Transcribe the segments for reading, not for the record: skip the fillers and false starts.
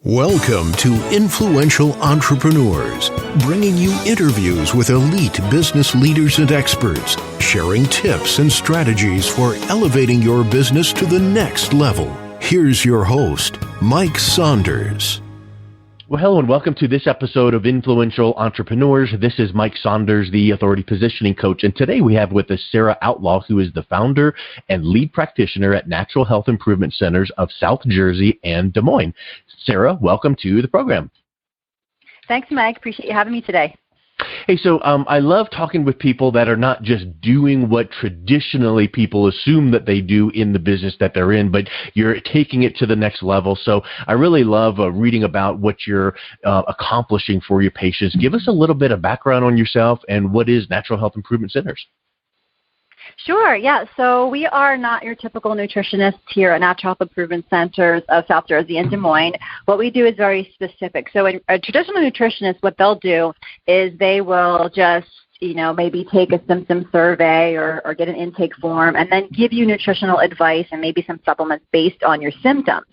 Welcome to Influential Entrepreneurs, bringing you interviews with elite business leaders and experts, sharing tips and strategies for elevating your business to the next level. Here's your host, Mike Saunders. Well, hello and welcome to this episode of Influential Entrepreneurs. This is Mike Saunders, the Authority Positioning Coach, and today we have with us Sarah Outlaw, who is the founder and lead practitioner at Natural Health Improvement Centers of South Jersey and Des Moines. Sarah, welcome to the program. Thanks, Mike. Appreciate you having me today. Hey, so I love talking with people that are not just doing what traditionally people assume that they do in the business that they're in, but you're taking it to the next level. So I really love reading about what you're accomplishing for your patients. Give us a little bit of background on yourself and what is Natural Health Improvement Centers. Sure, yeah. So we are not your typical nutritionists here at Natural Health Improvement Centers of South Jersey and Des Moines. What we do is very specific. So a traditional nutritionist, what they'll do is they will just, maybe take a symptom survey or get an intake form and then give you nutritional advice and maybe some supplements based on your symptoms.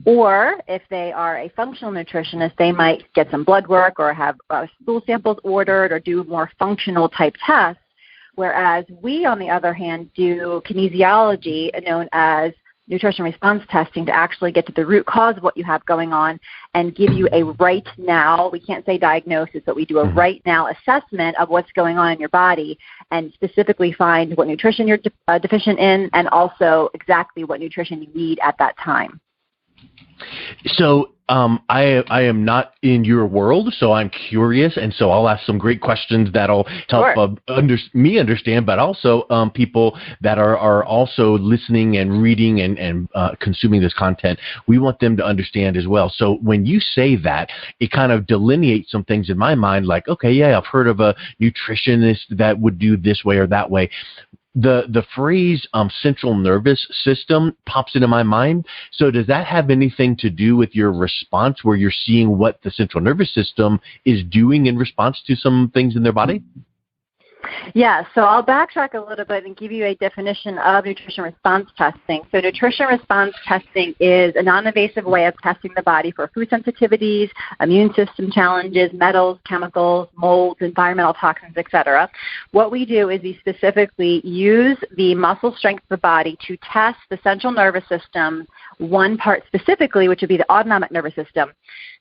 Or if they are a functional nutritionist, they might get some blood work or have stool samples ordered or do more functional type tests. Whereas we, on the other hand, do kinesiology, known as nutrition response testing, to actually get to the root cause of what you have going on and give you a right now, we can't say diagnosis, but we do a right now assessment of what's going on in your body and specifically find what nutrition you're deficient in and also exactly what nutrition you need at that time. So I am not in your world, so I'm curious, and so I'll ask some great questions that'll help me understand, but also people that are also listening and reading and consuming this content, we want them to understand as well. So when you say that, it kind of delineates some things in my mind, like, okay, yeah, I've heard of a nutritionist that would do this way or that way. The phrase central nervous system pops into my mind. So does that have anything to do with your response where you're seeing what the central nervous system is doing in response to some things in their body? Yeah, so I'll backtrack a little bit and give you a definition of nutrition response testing. So nutrition response testing is a non-invasive way of testing the body for food sensitivities, immune system challenges, metals, chemicals, molds, environmental toxins, etc. What we do is we specifically use the muscle strength of the body to test the central nervous system, one part specifically, which would be the autonomic nervous system.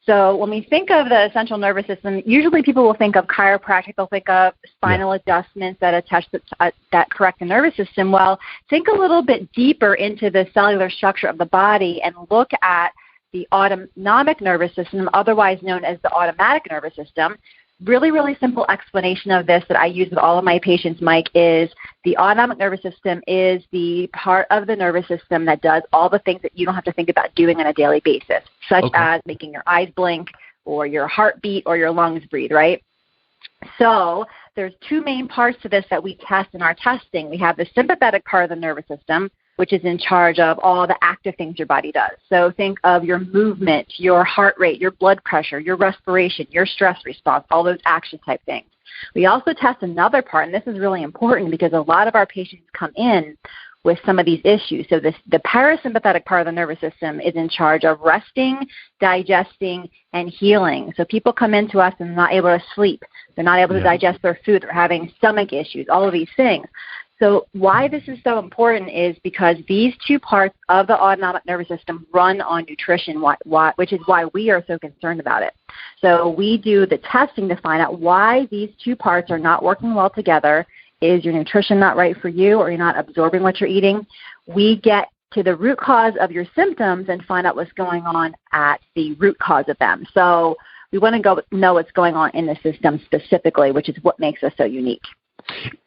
So when we think of the central nervous system, usually people will think of chiropractic, they'll think of spinal adjustments that correct the nervous system. Well, think a little bit deeper into the cellular structure of the body and look at the autonomic nervous system, otherwise known as the automatic nervous system. Really, really simple explanation of this that I use with all of my patients, Mike, is the autonomic nervous system is the part of the nervous system that does all the things that you don't have to think about doing on a daily basis, such as making your eyes blink or your heart beat or your lungs breathe, right? So there's two main parts to this that we test in our testing. We have the sympathetic part of the nervous system, which is in charge of all the active things your body does. So think of your movement, your heart rate, your blood pressure, your respiration, your stress response, all those action type things. We also test another part, and this is really important because a lot of our patients come in with some of these issues. So the parasympathetic part of the nervous system is in charge of resting, digesting, and healing. So people come into us and they're not able to sleep. They're not able to digest their food. They're having stomach issues, all of these things. So why this is so important is because these two parts of the autonomic nervous system run on nutrition, which is why we are so concerned about it. So we do the testing to find out why these two parts are not working well together. Is your nutrition not right for you, or you're not absorbing what you're eating? We get to the root cause of your symptoms and find out what's going on at the root cause of them. So we want to know what's going on in the system specifically, which is what makes us so unique.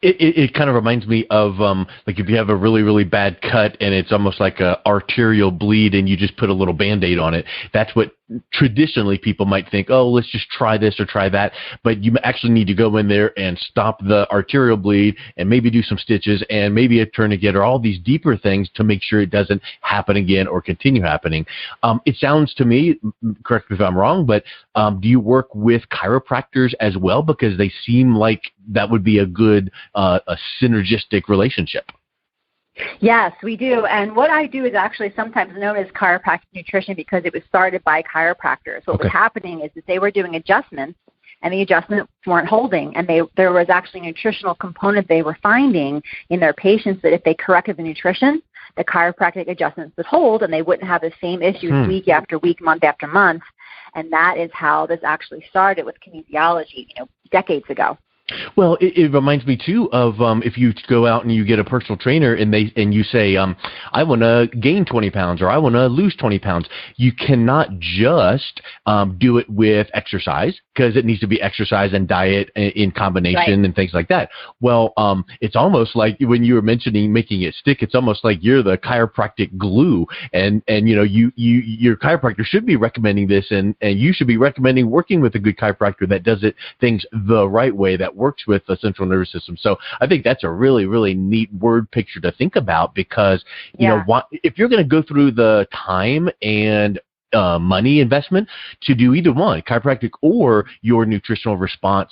It kind of reminds me of like if you have a really, really bad cut and it's almost like a arterial bleed and you just put a little Band-Aid on it. That's what traditionally people might think, oh, let's just try this or try that. But you actually need to go in there and stop the arterial bleed and maybe do some stitches and maybe a tourniquet or all these deeper things to make sure it doesn't happen again or continue happening. It sounds to me, correct me if I'm wrong, but do you work with chiropractors as well? Because they seem like that would be a good a synergistic relationship. Yes, we do. And what I do is actually sometimes known as chiropractic nutrition because it was started by chiropractors. What was happening is that they were doing adjustments, and the adjustments weren't holding. And there was actually a nutritional component they were finding in their patients that if they corrected the nutrition, the chiropractic adjustments would hold, and they wouldn't have the same issues week after week, month after month. And that is how this actually started with kinesiology, decades ago. Well, it reminds me too of if you go out and you get a personal trainer and you say, I want to gain 20 pounds or I want to lose 20 pounds. You cannot just do it with exercise, because it needs to be exercise and diet in combination and things like that. Well, it's almost like when you were mentioning making it stick, it's almost like you're the chiropractic glue, and your chiropractor should be recommending this, and you should be recommending working with a good chiropractor that does things the right way, that works with the central nervous system. So I think that's a really, really neat word picture to think about, because if you're going to go through the time and money investment to do either one, chiropractic or your nutritional response,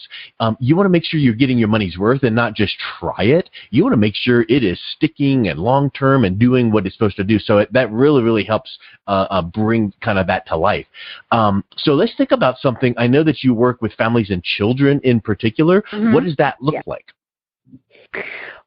you want to make sure you're getting your money's worth and not just try it. You want to make sure it is sticking and long-term and doing what it's supposed to do. So that really, really helps bring kind of that to life. So let's think about something. I know that you work with families and children in particular. What does that look like?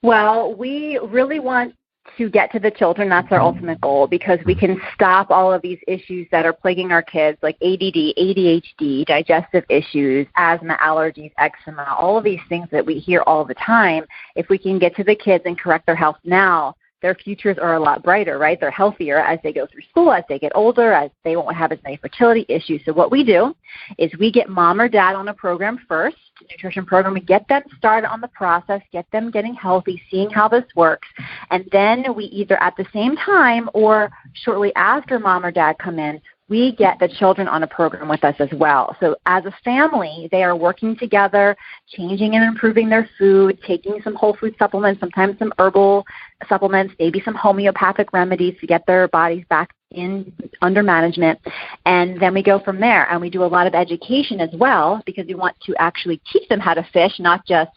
Well, we really want to get to the children. That's our ultimate goal, because we can stop all of these issues that are plaguing our kids, like ADD, ADHD, digestive issues, asthma, allergies, eczema, all of these things that we hear all the time. If we can get to the kids and correct their health now, their futures are a lot brighter, right? They're healthier as they go through school, as they get older, as they won't have as many fertility issues. So what we do is we get mom or dad on a program first, a nutrition program. We get them started on the process, get them getting healthy, seeing how this works. And then we either at the same time or shortly after mom or dad come in, we get the children on a program with us as well. So as a family, they are working together, changing and improving their food, taking some whole food supplements, sometimes some herbal supplements, maybe some homeopathic remedies to get their bodies back under management. And then we go from there. And we do a lot of education as well, because we want to actually teach them how to fish, not just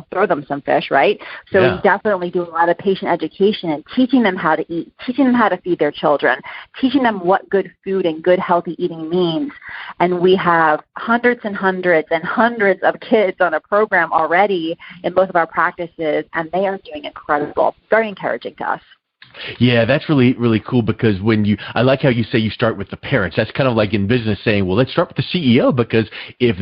throw them some fish, right? So we definitely do a lot of patient education and teaching them how to eat, teaching them how to feed their children, teaching them what good food and good healthy eating means. And we have hundreds and hundreds and hundreds of kids on a program already in both of our practices, and they are doing incredible. Very encouraging to us. Yeah, that's really, really cool, because I like how you say you start with the parents. That's kind of like in business saying, well, let's start with the CEO, because if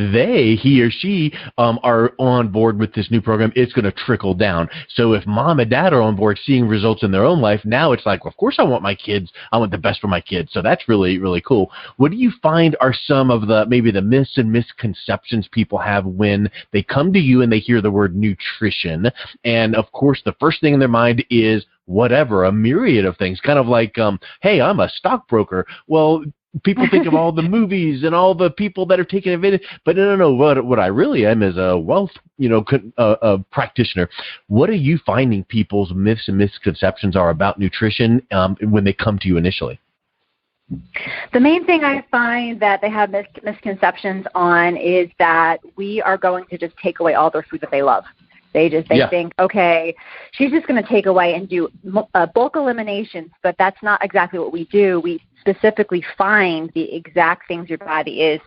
he or she are on board with this new program, it's going to trickle down. So if mom and dad are on board seeing results in their own life, now it's like, well, of course I want the best for my kids. So that's really, really cool. What do you find are some of maybe the myths and misconceptions people have when they come to you and they hear the word nutrition? And of course, the first thing in their mind is whatever, a myriad of things, kind of like, hey, I'm a stockbroker. Well, people think of all the movies and all the people that are taking advantage, but no. What I really am is a wealth, a practitioner. What are you finding people's myths and misconceptions are about nutrition when they come to you initially? The main thing I find that they have misconceptions on is that we are going to just take away all their food that they love. They think, okay, she's just going to take away and do bulk eliminations, but that's not exactly what we do. We specifically find the exact things your body is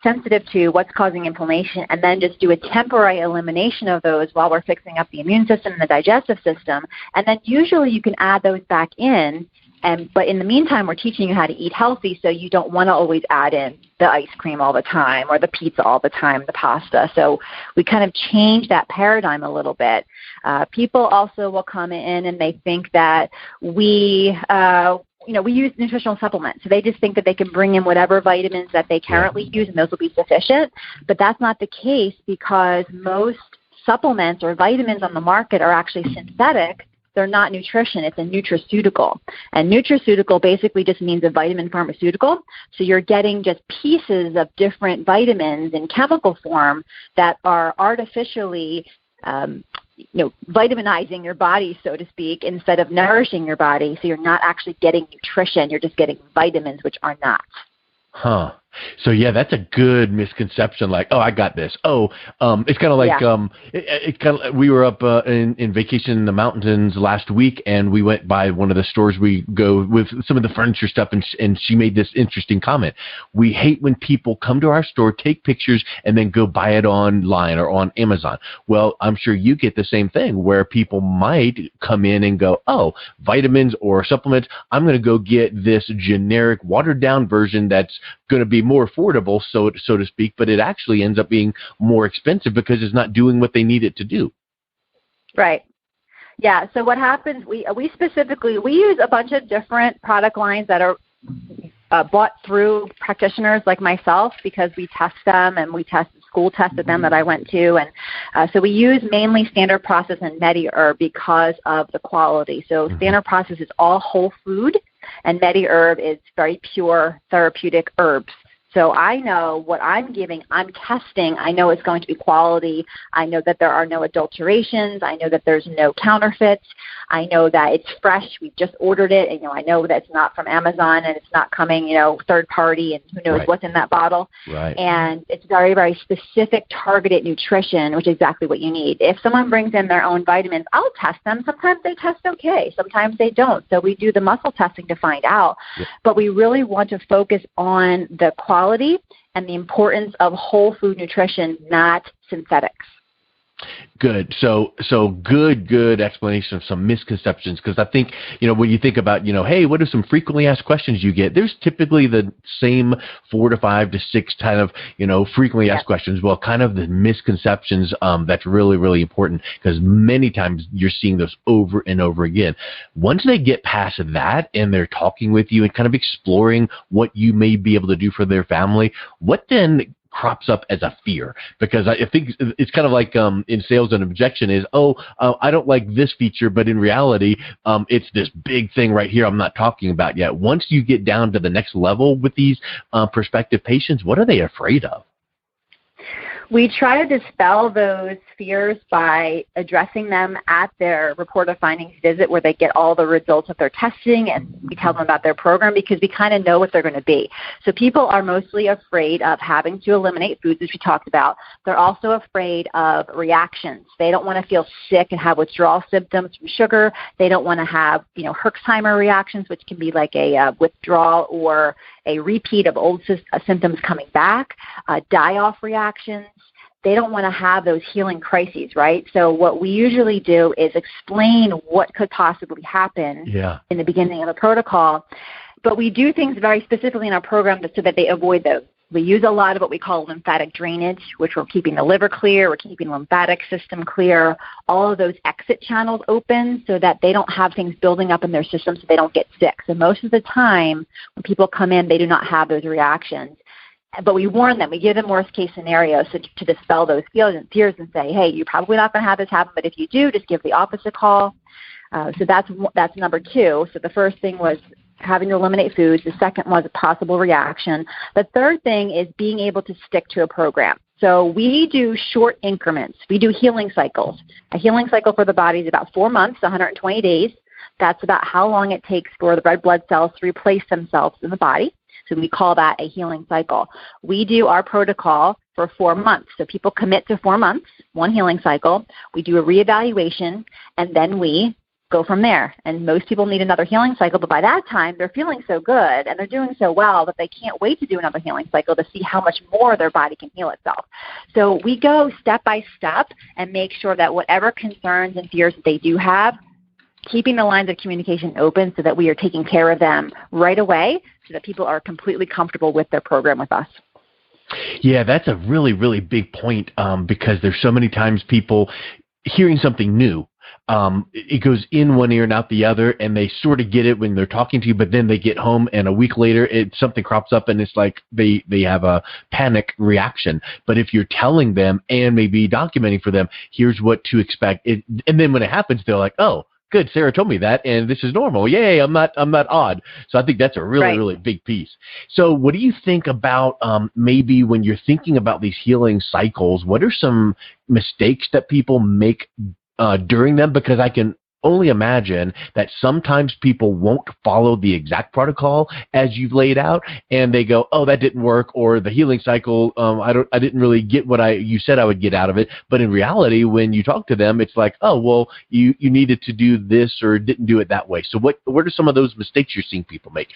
sensitive to, what's causing inflammation, and then just do a temporary elimination of those while we're fixing up the immune system and the digestive system. And then usually you can add those back in. But in the meantime, we're teaching you how to eat healthy, so you don't want to always add in the ice cream all the time or the pizza all the time, the pasta. So we kind of change that paradigm a little bit. People also will come in and they think that we use nutritional supplements. So they just think that they can bring in whatever vitamins that they currently use and those will be sufficient. But that's not the case, because most supplements or vitamins on the market are actually synthetic. They're not nutrition. It's a nutraceutical. And nutraceutical basically just means a vitamin pharmaceutical. So you're getting just pieces of different vitamins in chemical form that are artificially vitaminizing your body, so to speak, instead of nourishing your body. So you're not actually getting nutrition. You're just getting vitamins, which are not. Huh. So yeah, that's a good misconception. Like, oh, I got this. Oh, it's kind of like it's kind of. We were up in vacation in the mountains last week, and we went by one of the stores we go with some of the furniture stuff, and she made this interesting comment. We hate when people come to our store, take pictures, and then go buy it online or on Amazon. Well, I'm sure you get the same thing where people might come in and go, oh, vitamins or supplements. I'm going to go get this generic, watered down version that's going to be more affordable, so to speak, but it actually ends up being more expensive because it's not doing what they need it to do. Right. Yeah. So what happens? We use a bunch of different product lines that are bought through practitioners like myself because we test them and we school tested them that I went to, and so we use mainly Standard Process and MediHerb because of the quality. So Standard Process is all whole food, and MediHerb is very pure therapeutic herbs. So I know what I'm giving, I'm testing. I know it's going to be quality. I know that there are no adulterations. I know that there's no counterfeits. I know that it's fresh. We've just ordered it, and I know that it's not from Amazon and it's not coming, third party, and who knows what's in that bottle. Right. And it's very, very specific, targeted nutrition, which is exactly what you need. If someone brings in their own vitamins, I'll test them. Sometimes they test okay. Sometimes they don't. So we do the muscle testing to find out. Yep. But we really want to focus on the quality and the importance of whole food nutrition, not synthetics. Good. So good explanation of some misconceptions, because I think, when you think about, hey, what are some frequently asked questions you get? There's typically the same 4 to 5 to 6 kind of, frequently asked questions. Well, kind of the misconceptions, that's really, really important, because many times you're seeing those over and over again. Once they get past that and they're talking with you and kind of exploring what you may be able to do for their family, what then crops up as a fear? Because I think it's kind of like in sales, an objection is, I don't like this feature, but in reality, it's this big thing right here I'm not talking about yet. Once you get down to the next level with these prospective patients, what are they afraid of? We try to dispel those fears by addressing them at their report of findings visit, where they get all the results of their testing, and we tell them about their program because we kind of know what they're going to be. So people are mostly afraid of having to eliminate foods, which we talked about. They're also afraid of reactions. They don't want to feel sick and have withdrawal symptoms from sugar. They don't want to have, Herxheimer reactions, which can be like a withdrawal or a repeat of old symptoms coming back, die-off reactions. They don't want to have those healing crises, right? So what we usually do is explain what could possibly happen in the beginning of the protocol, but we do things very specifically in our program so that they avoid those. We use a lot of what we call lymphatic drainage, which we're keeping the liver clear, we're keeping the lymphatic system clear, all of those exit channels open so that they don't have things building up in their system so they don't get sick. So most of the time when people come in, they do not have those reactions. But we warn them. We give them worst-case scenarios to dispel those fears and say, hey, you're probably not going to have this happen, but if you do, just give the office a call. So that's number 2. So the first thing was having to eliminate foods. The second was a possible reaction. The third thing is being able to stick to a program. So we do short increments. We do healing cycles. A healing cycle for the body is about 4 months, 120 days. That's about how long it takes for the red blood cells to replace themselves in the body. So we call that a healing cycle. We do our protocol for 4 months. So people commit to 4 months, one healing cycle. We do a reevaluation, and then we go from there. And most people need another healing cycle, but by that time, they're feeling so good and they're doing so well that they can't wait to do another healing cycle to see how much more their body can heal itself. So we go step by step and make sure that whatever concerns and fears that they do have, keeping the lines of communication open so that we are taking care of them right away so that people are completely comfortable with their program with us. Yeah, that's a really, really big point because there's so many times people hearing something new. It goes in one ear and out the other, and they sort of get it when they're talking to you, but then they get home and a week later something crops up and it's like they have a panic reaction. But if you're telling them and maybe documenting for them, here's what to expect, and then when it happens, they're like, oh, good, Sarah told me that, and this is normal. Yay, I'm not odd. So I think that's a really, really big piece. So what do you think about maybe when you're thinking about these healing cycles, what are some mistakes that people make during them? Because I can only imagine that sometimes people won't follow the exact protocol as you've laid out, and they go, "Oh, that didn't work," or the healing cycle, I didn't really get what you said I would get out of it. But in reality, when you talk to them, it's like, "Oh, well, you needed to do this or didn't do it that way." So what are some of those mistakes you're seeing people make?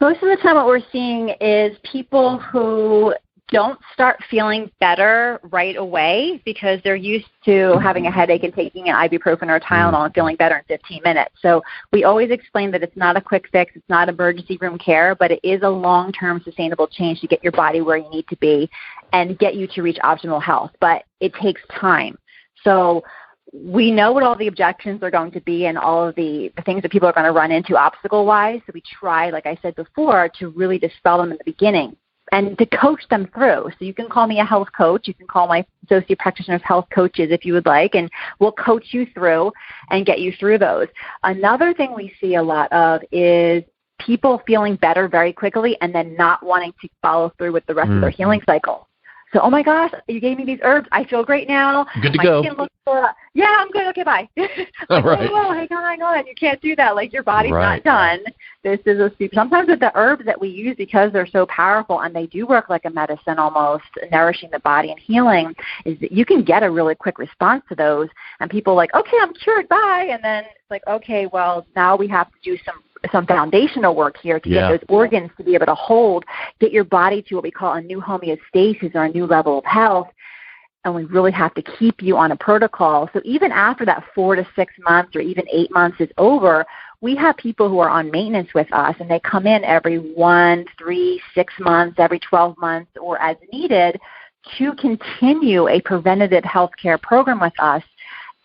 Most of the time what we're seeing is people who don't start feeling better right away because they're used to having a headache and taking an ibuprofen or a Tylenol and feeling better in 15 minutes. So we always explain that it's not a quick fix, it's not emergency room care, but it is a long-term sustainable change to get your body where you need to be and get you to reach optimal health. But it takes time. So we know what all the objections are going to be and all of the things that people are going to run into obstacle-wise. So we try, like I said before, to really dispel them in the beginning and to coach them through. So you can call me a health coach. You can call my associate practitioners health coaches if you would like, and we'll coach you through and get you through those. Another thing we see a lot of is people feeling better very quickly and then not wanting to follow through with the rest of their healing cycle. So, oh my gosh, you gave me these herbs. I feel great now. Good to go. Yeah, I'm good. Okay, bye. All right. Oh, hang on. You can't do that. Like, your body's not done. This is a soup. Sometimes with the herbs that we use, because they're so powerful and they do work like a medicine almost, nourishing the body and healing, is that you can get a really quick response to those. And people are like, okay, I'm cured, bye. And then it's like, okay, well, now we have to do some foundational work here to get those organs to be able to hold, get your body to what we call a new homeostasis or a new level of health. And we really have to keep you on a protocol. So even after that 4 to 6 months or even 8 months is over, we have people who are on maintenance with us, and they come in every 1, 3, 6 months, every 12 months, or as needed to continue a preventative health care program with us.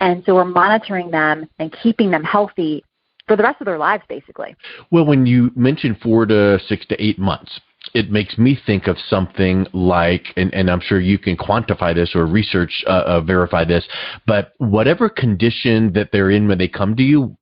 And so we're monitoring them and keeping them healthy for the rest of their lives, basically. Well, when you mentioned 4 to 6 to 8 months, it makes me think of something like, and I'm sure you can quantify this or research, verify this, but whatever condition that they're in when they come to you,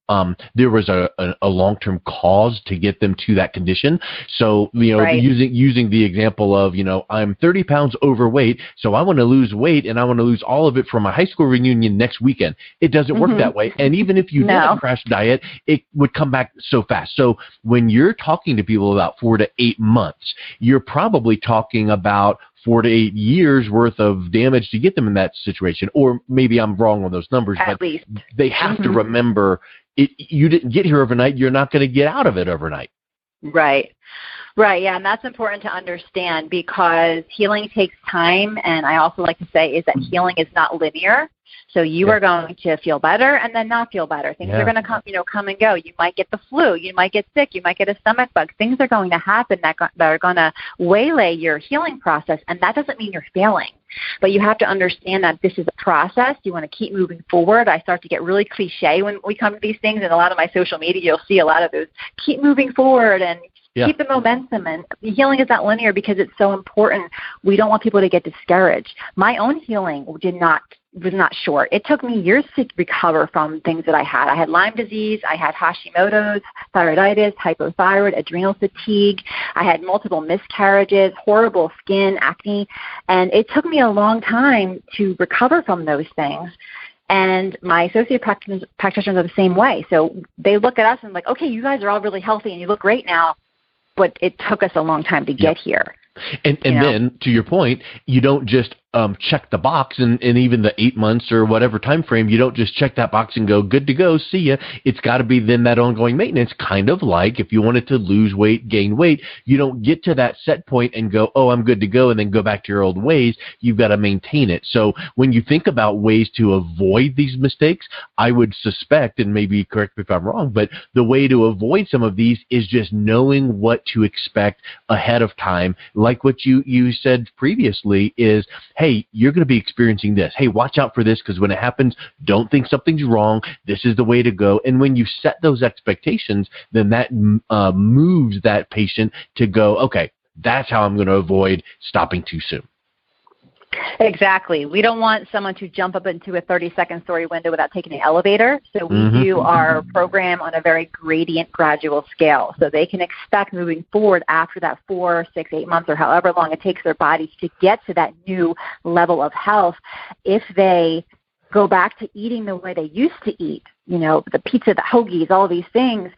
there was a long-term cause to get them to that condition. So, using the example of, I'm 30 pounds overweight, so I want to lose weight and I want to lose all of it for my high school reunion next weekend. It doesn't work that way. And even if you did a crash diet, it would come back so fast. So when you're talking to people about 4 to 8 months, you're probably talking about 4 to 8 years worth of damage to get them in that situation. Or maybe I'm wrong on those numbers, At least. They have to remember you didn't get here overnight. You're not going to get out of it overnight. Right. Yeah, and that's important to understand because healing takes time. And I also like to say is that healing is not linear. So you are going to feel better and then not feel better. Things are going to come and go. You might get the flu. You might get sick. You might get a stomach bug. Things are going to happen that are going to waylay your healing process, and that doesn't mean you're failing. But you have to understand that this is a process. You want to keep moving forward. I start to get really cliche when we come to these things, and a lot of my social media, you'll see a lot of those, keep moving forward and keep the momentum. And healing is not linear because it's so important. We don't want people to get discouraged. My own healing was not short. It took me years to recover from things that I had. I had Lyme disease. I had Hashimoto's, thyroiditis, hypothyroid, adrenal fatigue. I had multiple miscarriages, horrible skin, acne. And it took me a long time to recover from those things. And my associate practitioners are the same way. So they look at us and like, okay, you guys are all really healthy and you look great now, but it took us a long time to get here. And then, to your point, you don't just check the box, and even the 8 months or whatever time frame, you don't just check that box and go, good to go, see ya. It's got to be then that ongoing maintenance, kind of like if you wanted to lose weight, gain weight, you don't get to that set point and go, oh, I'm good to go, and then go back to your old ways. You've got to maintain it. So when you think about ways to avoid these mistakes, I would suspect, and maybe correct me if I'm wrong, but the way to avoid some of these is just knowing what to expect ahead of time. Like what you said previously is, hey, you're going to be experiencing this. Hey, watch out for this because when it happens, don't think something's wrong. This is the way to go. And when you set those expectations, then that moves that patient to go, okay, that's how I'm going to avoid stopping too soon. Exactly. We don't want someone to jump up into a 32nd story window without taking an elevator. So we do our program on a very gradient gradual scale. So they can expect moving forward after that 4, 6, 8 months or however long it takes their bodies to get to that new level of health, if they go back to eating the way they used to eat, the pizza, the hoagies, all these things,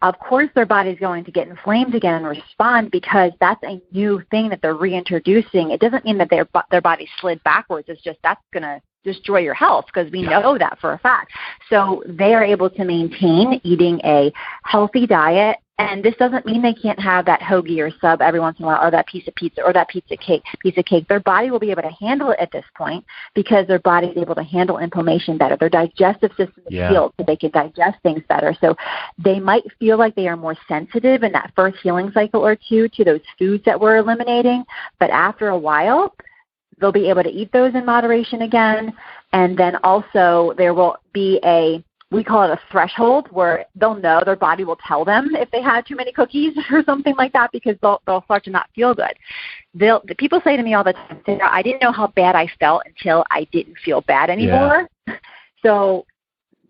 of course their body's going to get inflamed again and respond, because that's a new thing that they're reintroducing. It doesn't mean that their body slid backwards. It's just that's going to destroy your health, because we know that for a fact. So they are able to maintain eating a healthy diet. And this doesn't mean they can't have that hoagie or sub every once in a while, or that piece of pizza or that piece of cake. Their body will be able to handle it at this point, because their body is able to handle inflammation better. Their digestive system is healed, so they can digest things better. So they might feel like they are more sensitive in that first healing cycle or two to those foods that we're eliminating. But after a while, they'll be able to eat those in moderation again. And then also there will be we call it a threshold, where they'll know, their body will tell them if they had too many cookies or something like that, because they'll start to not feel good. The people say to me all the time, Sarah, I didn't know how bad I felt until I didn't feel bad anymore. So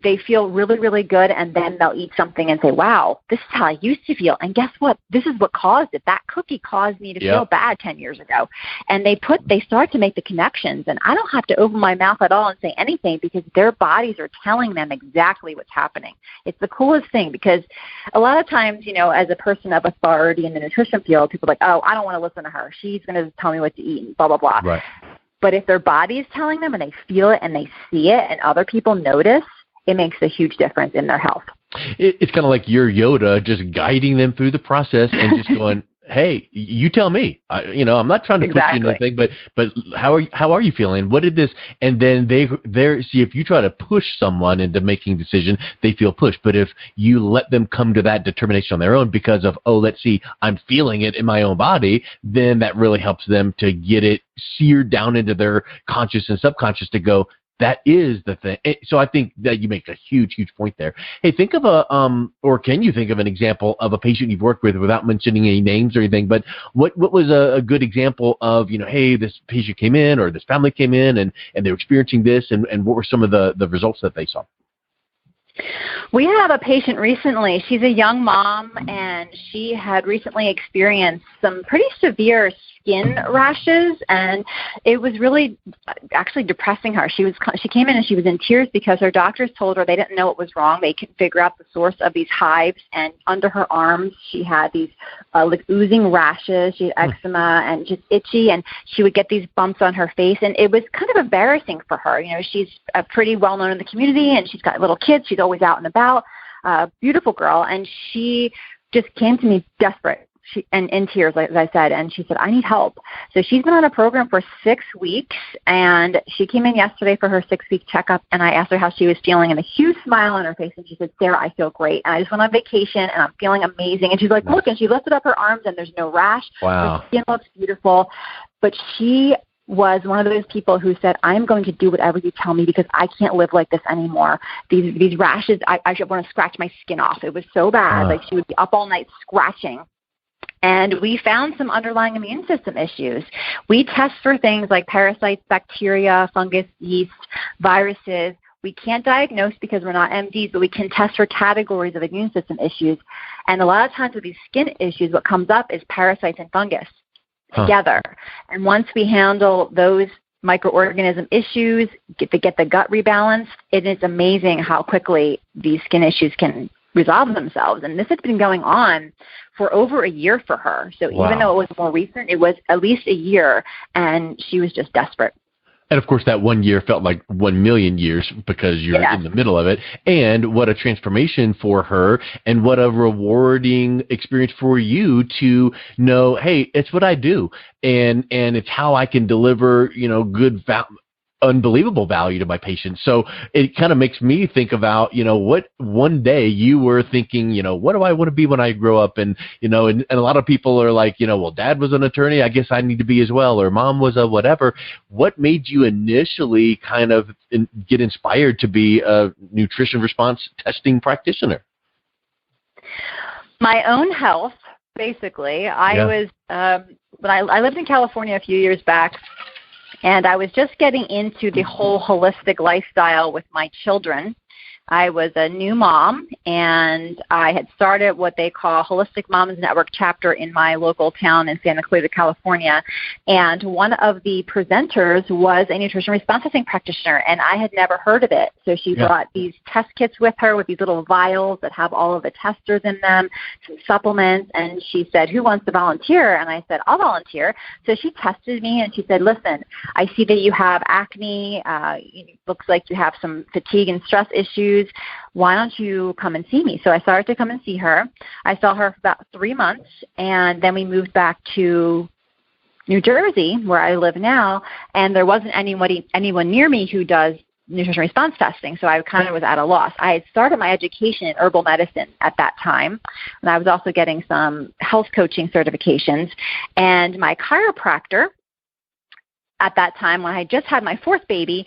they feel really, really good, and then they'll eat something and say, wow, this is how I used to feel. And guess what? This is what caused it. That cookie caused me to feel bad 10 years ago. And they start to make the connections, and I don't have to open my mouth at all and say anything, because their bodies are telling them exactly what's happening. It's the coolest thing, because a lot of times, as a person of authority in the nutrition field, people are like, oh, I don't want to listen to her. She's going to tell me what to eat and blah, blah, blah. Right. But if their body is telling them and they feel it and they see it and other people notice, it makes a huge difference in their health. It's kind of like your Yoda, just guiding them through the process and just going, hey, you tell me. I'm not trying to put you in anything, but how are you feeling? What did this? And then see, if you try to push someone into making a decision, they feel pushed. But if you let them come to that determination on their own because of, let's see, I'm feeling it in my own body, then that really helps them to get it seared down into their conscious and subconscious to go, that is the thing. So I think that you make a huge, huge point there. Hey, think of or can you think of an example of a patient you've worked with without mentioning any names or anything, but what was a good example of, hey, this patient came in or this family came in and they were experiencing this, and what were some of the results that they saw? We have a patient recently. She's a young mom, and she had recently experienced some pretty severe skin rashes, and it was really actually depressing her. She came in and she was in tears because her doctors told her they didn't know what was wrong. They couldn't figure out the source of these hives, and under her arms she had these like oozing rashes. She had eczema and just itchy, and she would get these bumps on her face, and it was kind of embarrassing for her. She's pretty well known in the community, and she's got little kids. She's always out and about. Beautiful girl, and she just came to me desperate. And in tears, like I said, and she said, I need help. So she's been on a program for 6 weeks, and she came in yesterday for her 6-week checkup, and I asked her how she was feeling, and a huge smile on her face, and she said, Sarah, I feel great, and I just went on vacation, and I'm feeling amazing. And she's like, look, and she lifted up her arms, and there's no rash. Wow. Her skin looks beautiful. But she was one of those people who said, I'm going to do whatever you tell me, because I can't live like this anymore. These rashes, I want to scratch my skin off. It was so bad. Like, she would be up all night scratching. And we found some underlying immune system issues. We test for things like parasites, bacteria, fungus, yeast, viruses. We can't diagnose because we're not MDs, but we can test for categories of immune system issues. And a lot of times with these skin issues, what comes up is parasites and fungus together. And once we handle those microorganism issues, get the gut rebalanced, it is amazing how quickly these skin issues can resolve themselves. And this has been going on for over a year for her. So even though it was more recent, it was at least a year, and she was just desperate. And of course, that 1 year felt like 1 million years because you're in the middle of it. And what a transformation for her, and what a rewarding experience for you to know, hey, it's what I do, and it's how I can deliver, good unbelievable value to my patients. So it kind of makes me think about, what one day you were thinking, what do I want to be when I grow up? And, and a lot of people are like, well, dad was an attorney, I guess I need to be as well, or mom was a whatever. What made you initially kind of get inspired to be a nutrition response testing practitioner? My own health, basically. I was, when I lived in California a few years back, and I was just getting into the whole holistic lifestyle with my children. I was a new mom, and I had started what they call Holistic Moms Network chapter in my local town in Santa Clarita, California. And one of the presenters was a nutrition response testing practitioner, and I had never heard of it. So she brought these test kits with her with these little vials that have all of the testers in them, some supplements, and she said, "Who wants to volunteer?" And I said, "I'll volunteer." So she tested me, and she said, "Listen, I see that you have acne. It looks like you have some fatigue and stress issues. Why don't you come and see me?" So I started to come and see her. I saw her for about 3 months, and then we moved back to New Jersey, where I live now, and there wasn't anyone near me who does nutrition response testing, so I kind of was at a loss. I had started my education in herbal medicine at that time, and I was also getting some health coaching certifications, and my chiropractor at that time, when I just had my 4th baby,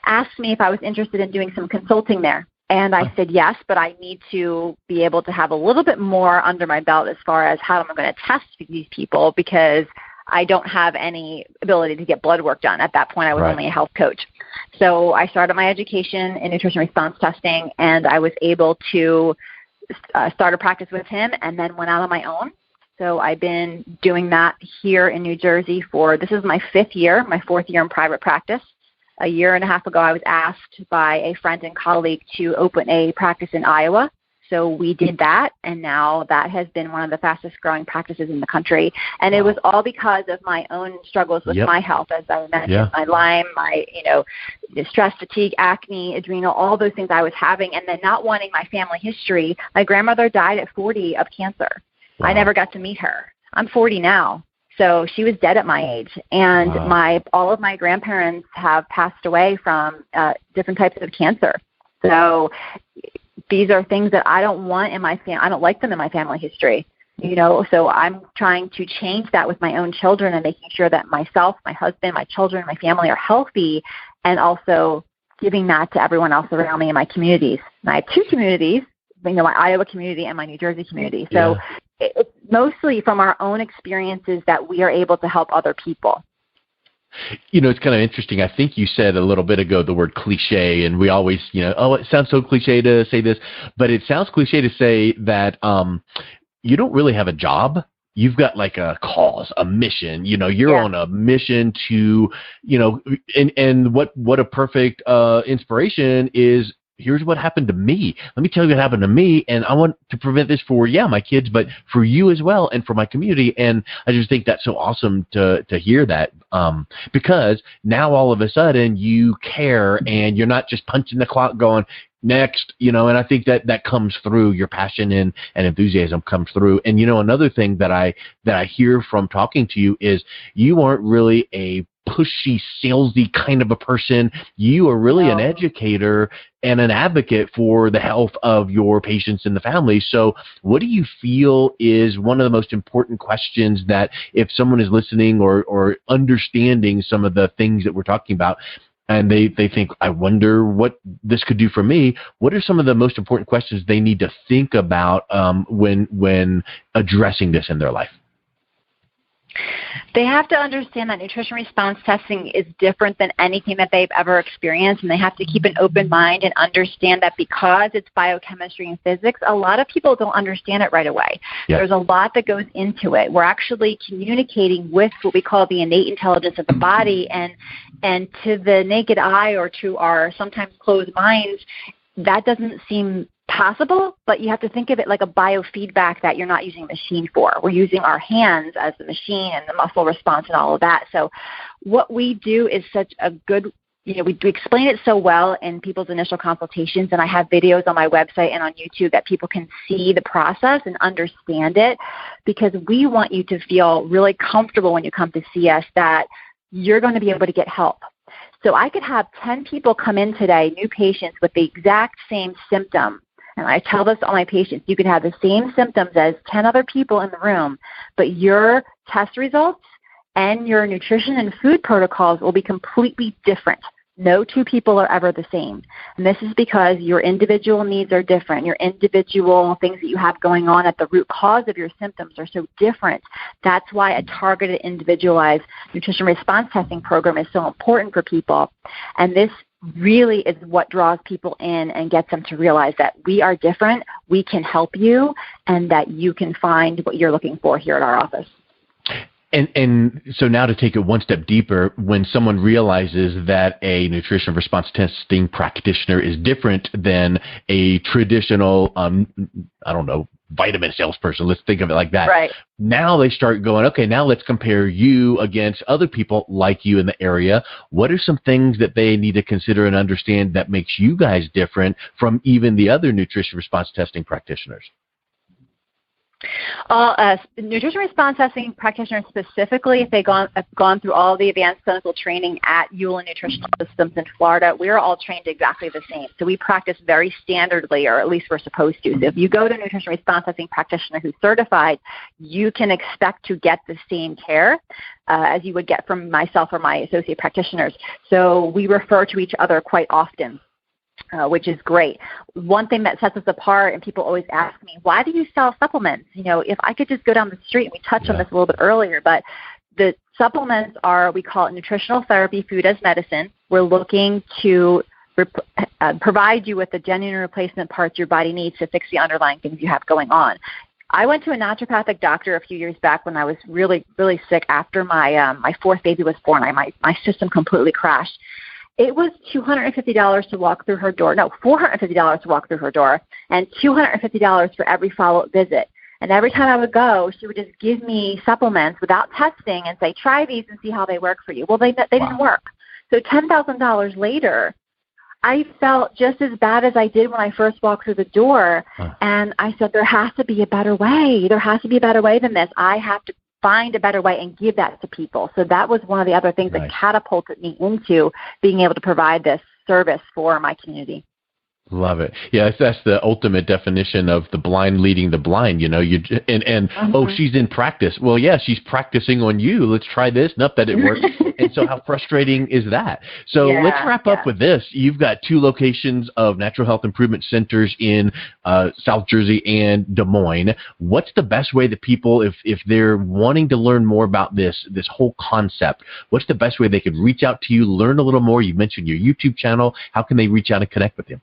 asked me if I was interested in doing some consulting there. And I said yes, but I need to be able to have a little bit more under my belt as far as how am I going to test these people, because I don't have any ability to get blood work done. At that point, I was only a health coach. So I started my education in nutrition response testing, and I was able to start a practice with him and then went out on my own. So I've been doing that here in New Jersey this is my 5th year, my 4th year in private practice. A year and a half ago, I was asked by a friend and colleague to open a practice in Iowa. So we did that, and now that has been one of the fastest growing practices in the country. And it was all because of my own struggles with my health, as I mentioned, my Lyme, my stress, fatigue, acne, adrenal, all those things I was having, and then not wanting my family history. My grandmother died at 40 of cancer. I never got to meet her. I'm 40 now. So she was dead at my age, and all of my grandparents have passed away from different types of cancer. So these are things that I don't want in my family. I don't like them in my family history, So I'm trying to change that with my own children and making sure that myself, my husband, my children, my family are healthy, and also giving that to everyone else around me in my communities. And I have 2 communities, my Iowa community and my New Jersey community. So it's mostly from our own experiences that we are able to help other people. It's kind of interesting. I think you said a little bit ago the word cliche, and we always, it sounds so cliche to say this, but it sounds cliche to say that you don't really have a job. You've got like a cause, a mission, you're on a mission to, and what a perfect inspiration is. Here's what happened to me. Let me tell you what happened to me, and I want to prevent this for, my kids, but for you as well and for my community. And I just think that's so awesome to hear that, because now all of a sudden you care, and you're not just punching the clock going, next, and I think that comes through. Your passion and enthusiasm comes through. And, another thing that I hear from talking to you is you aren't really a pushy, salesy kind of a person. You are really an educator and an advocate for the health of your patients and the family. So what do you feel is one of the most important questions that if someone is listening or understanding some of the things that we're talking about, and they think, I wonder what this could do for me, what are some of the most important questions they need to think about when addressing this in their life? They have to understand that nutrition response testing is different than anything that they've ever experienced, and they have to keep an open mind and understand that because it's biochemistry and physics, a lot of people don't understand it right away. Yeah. There's a lot that goes into it. We're actually communicating with what we call the innate intelligence of the body, and to the naked eye or to our sometimes closed minds, that doesn't seem possible, but you have to think of it like a biofeedback that you're not using a machine for. We're using our hands as the machine and the muscle response and all of that. So what we do is such a good, we explain it so well in people's initial consultations, and I have videos on my website and on YouTube that people can see the process and understand it, because we want you to feel really comfortable when you come to see us that you're going to be able to get help. So I could have 10 people come in today, new patients, with the exact same symptom. And I tell this to all my patients, you could have the same symptoms as 10 other people in the room, but your test results and your nutrition and food protocols will be completely different. No 2 people are ever the same. And this is because your individual needs are different. Your individual things that you have going on at the root cause of your symptoms are so different. That's why a targeted, individualized nutrition response testing program is so important for people. And this really is what draws people in and gets them to realize that we are different, we can help you, and that you can find what you're looking for here at our office. And so now to take it one step deeper, when someone realizes that a nutrition response testing practitioner is different than a traditional, vitamin salesperson, let's think of it like that. Right. Now they start going, okay, now let's compare you against other people like you in the area. What are some things that they need to consider and understand that makes you guys different from even the other nutrition response testing practitioners? Nutrition response testing practitioners specifically, if they've gone through all the advanced clinical training at Ulan Nutritional Systems in Florida, we're all trained exactly the same. So we practice very standardly, or at least we're supposed to. So if you go to a nutrition response testing practitioner who's certified, you can expect to get the same care as you would get from myself or my associate practitioners. So we refer to each other quite often. Which is great. One thing that sets us apart, and people always ask me, why do you sell supplements? If I could just go down the street, and we touched on this a little bit earlier, but the supplements are, we call it nutritional therapy, food as medicine. We're looking to provide you with the genuine replacement parts your body needs to fix the underlying things you have going on. I went to a naturopathic doctor a few years back when I was really, really sick after my fourth baby was born. My system completely crashed. It was $250 to walk through her door. No, $450 to walk through her door, and $250 for every follow-up visit. And every time I would go, she would just give me supplements without testing and say, try these and see how they work for you. Well, they didn't work. So $10,000 later, I felt just as bad as I did when I first walked through the door. And I said, there has to be a better way. There has to be a better way than this. I have to find a better way and give that to people. So that was one of the other things that catapulted me into being able to provide this service for my community. Love it. Yeah, that's the ultimate definition of the blind leading the blind. Oh, she's in practice. Well, yeah, she's practicing on you. Let's try this. Nope, that didn't work. And so how frustrating is that? So let's wrap up with this. You've got 2 locations of natural health improvement centers in South Jersey and Des Moines. What's the best way that people, if they're wanting to learn more about this whole concept, what's the best way they could reach out to you, learn a little more? You mentioned your YouTube channel. How can they reach out and connect with you?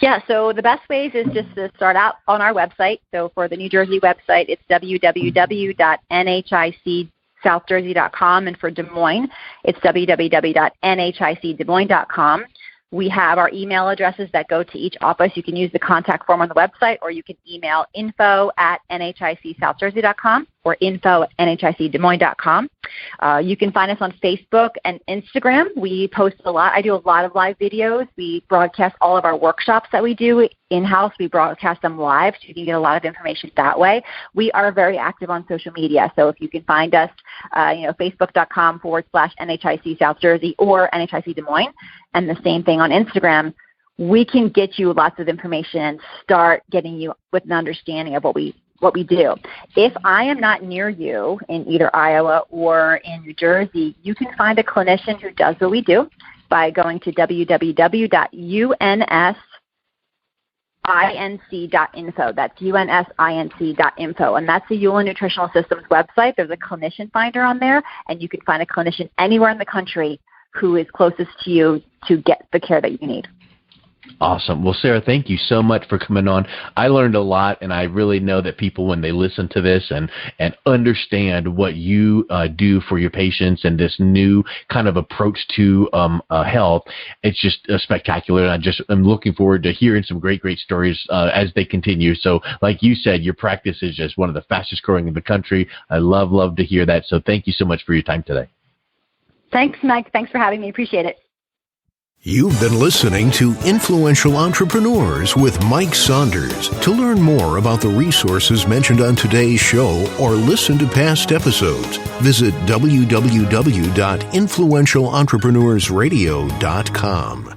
Yeah, so the best ways is just to start out on our website. So for the New Jersey website, it's www.nhicsoutjersey.com, and for Des Moines, it's www.nhicdesmoines.com. We have our email addresses that go to each office. You can use the contact form on the website, or you can email info@nhicsoutjersey.com or info@nhicdesmoines.com. You can find us on Facebook and Instagram. We post a lot. I do a lot of live videos. We broadcast all of our workshops that we do in-house. We broadcast them live, so you can get a lot of information that way. We are very active on social media. So if you can find us, facebook.com/NHIC South Jersey or NHIC Des Moines, and the same thing on Instagram, we can get you lots of information and start getting you with an understanding of what we do. If I am not near you in either Iowa or in New Jersey, you can find a clinician who does what we do by going to www.unsinc.info. That's unsinc.info. And that's the Ulan Nutritional Systems website. There's a clinician finder on there, and you can find a clinician anywhere in the country who is closest to you to get the care that you need. Awesome. Well, Sarah, thank you so much for coming on. I learned a lot, and I really know that people, when they listen to this and understand what you do for your patients and this new kind of approach to health, it's just spectacular. And I'm looking forward to hearing some great stories as they continue. So like you said, your practice is just one of the fastest growing in the country. I love to hear that. So thank you so much for your time today. Thanks, Mike. Thanks for having me. Appreciate it. You've been listening to Influential Entrepreneurs with Mike Saunders. To learn more about the resources mentioned on today's show or listen to past episodes, visit www.influentialentrepreneursradio.com.